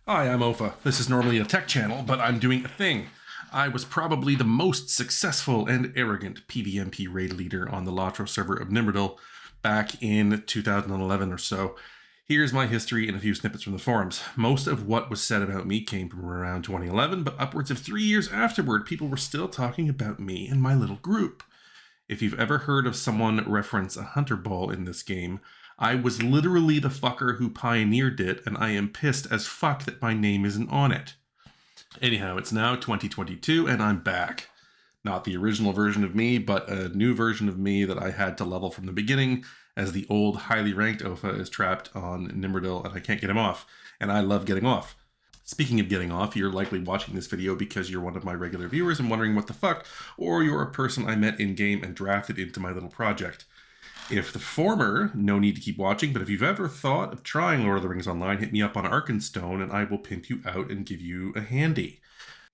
Hi, I'm Ofa. This is normally a tech channel, but I'm doing a thing. I was probably the most successful and arrogant PvMP raid leader on the LOTRO server of Nimrodil back in 2011 or so. Here's my history and a few snippets from the forums. Most of what was said about me came from around 2011, but upwards of 3 years afterward, people were still talking about me and my little group. If you've ever heard of someone reference a hunter ball in this game, I was literally the fucker who pioneered it, and I am pissed as fuck that my name isn't on it. Anyhow, it's now 2022, and I'm back. Not the original version of me, but a new version of me that I had to level from the beginning, as the old highly ranked Ofa is trapped on Nimrodil, and I can't get him off. And I love getting off. Speaking of getting off, you're likely watching this video because you're one of my regular viewers and wondering what the fuck, or you're a person I met in-game and drafted into my little project. If the former, no need to keep watching, but if you've ever thought of trying Lord of the Rings Online, hit me up on Arkenstone and I will pimp you out and give you a handy.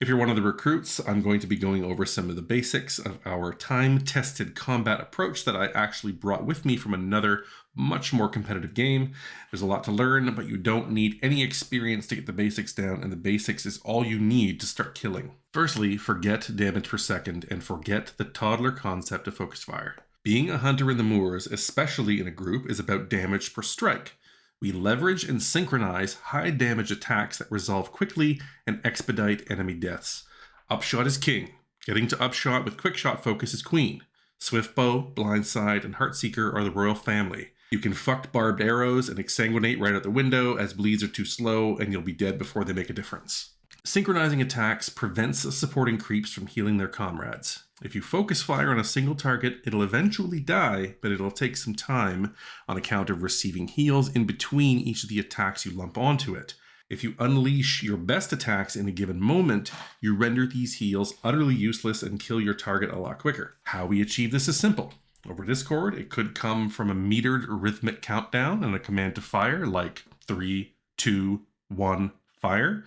If you're one of the recruits, I'm going to be going over some of the basics of our time-tested combat approach that I actually brought with me from another, much more competitive game. There's a lot to learn, but you don't need any experience to get the basics down, and the basics is all you need to start killing. Firstly, forget damage per second, and forget the toddler concept of focus fire. Being a hunter in the moors, especially in a group, is about damage per strike. We leverage and synchronize high damage attacks that resolve quickly and expedite enemy deaths. Upshot is king. Getting to upshot with quickshot focus is queen. Swiftbow, Blindside, and Heartseeker are the royal family. You can fuck barbed arrows and exsanguinate right out the window, as bleeds are too slow and you'll be dead before they make a difference. Synchronizing attacks prevents supporting creeps from healing their comrades. If you focus fire on a single target, it'll eventually die, but it'll take some time on account of receiving heals in between each of the attacks you lump onto it. If you unleash your best attacks in a given moment, you render these heals utterly useless and kill your target a lot quicker. How we achieve this is simple. Over Discord, it could come from a metered rhythmic countdown and a command to fire, like 3, 2, 1, fire.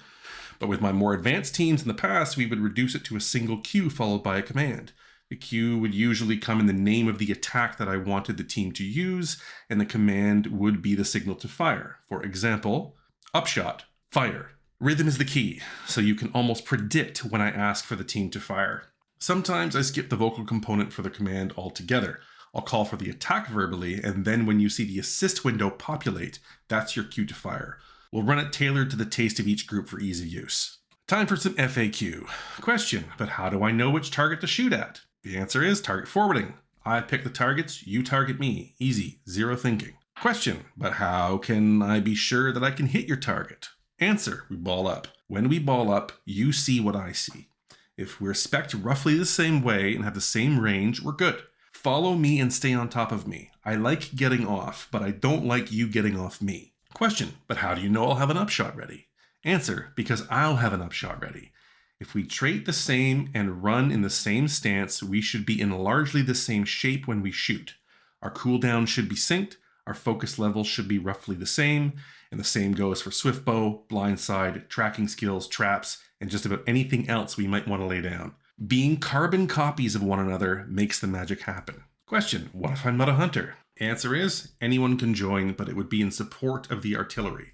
But with my more advanced teams in the past, we would reduce it to a single cue followed by a command. The cue would usually come in the name of the attack that I wanted the team to use, and the command would be the signal to fire. For example, upshot, fire. Rhythm is the key, so you can almost predict when I ask for the team to fire. Sometimes I skip the vocal component for the command altogether. I'll call for the attack verbally, and then when you see the assist window populate, that's your cue to fire. We'll run it tailored to the taste of each group for ease of use. Time for some FAQ. Question, but how do I know which target to shoot at? The answer is target forwarding. I pick the targets, you target me. Easy, zero thinking. Question, but how can I be sure that I can hit your target? Answer, we ball up. When we ball up, you see what I see. If we're spec'd roughly the same way and have the same range, we're good. Follow me and stay on top of me. I like getting off, but I don't like you getting off me. Question, but how do you know I'll have an upshot ready? Answer, because I'll have an upshot ready. If we trait the same and run in the same stance, we should be in largely the same shape when we shoot. Our cooldown should be synced, our focus level should be roughly the same, and the same goes for Swiftbow, Blindside, tracking skills, traps, and just about anything else we might want to lay down. Being carbon copies of one another makes the magic happen. Question, what if I'm not a hunter? Answer is, anyone can join, but it would be in support of the artillery.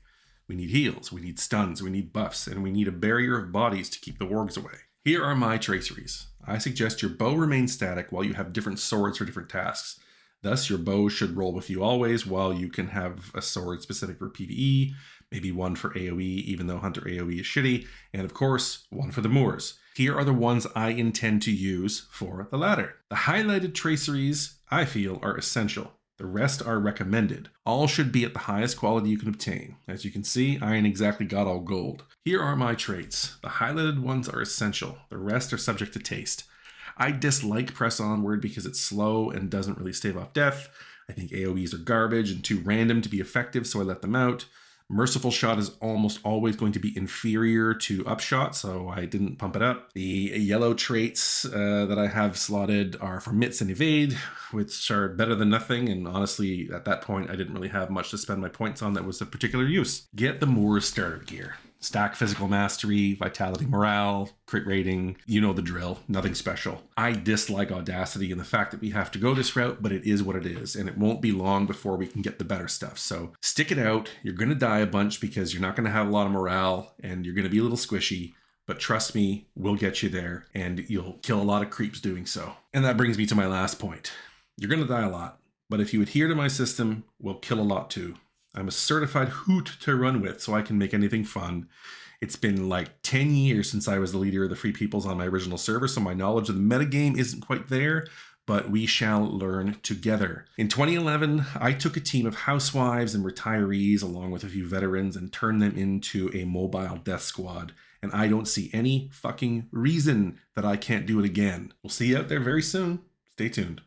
We need heals, we need stuns, we need buffs, and we need a barrier of bodies to keep the wargs away. Here are my traceries. I suggest your bow remains static while you have different swords for different tasks. Thus, your bow should roll with you always, while you can have a sword specific for PvE, maybe one for AoE, even though Hunter AoE is shitty, and of course, one for the moors. Here are the ones I intend to use for the latter. The highlighted traceries, I feel, are essential. The rest are recommended. All should be at the highest quality you can obtain. As you can see, I ain't exactly got all gold. Here are my traits. The highlighted ones are essential. The rest are subject to taste. I dislike Press Onward because it's slow and doesn't really stave off death. I think AoEs are garbage and too random to be effective, so I let them out. Merciful Shot is almost always going to be inferior to Upshot, so I didn't pump it up. The yellow traits that I have slotted are for Mitts and Evade, which are better than nothing, and honestly, at that point, I didn't really have much to spend my points on that was of particular use. Get the Moors starter gear. Stack physical mastery, vitality morale, crit rating, you know the drill, nothing special. I dislike Audacity and the fact that we have to go this route, but it is what it is, and it won't be long before we can get the better stuff. So stick it out. You're going to die a bunch because you're not going to have a lot of morale, and you're going to be a little squishy, but trust me, we'll get you there, and you'll kill a lot of creeps doing so. And that brings me to my last point. You're going to die a lot, but if you adhere to my system, we'll kill a lot too. I'm a certified hoot to run with, so I can make anything fun. It's been like 10 years since I was the leader of the Free Peoples on my original server, so my knowledge of the metagame isn't quite there, but we shall learn together. In 2011, I took a team of housewives and retirees along with a few veterans and turned them into a mobile death squad, and I don't see any fucking reason that I can't do it again. We'll see you out there very soon. Stay tuned.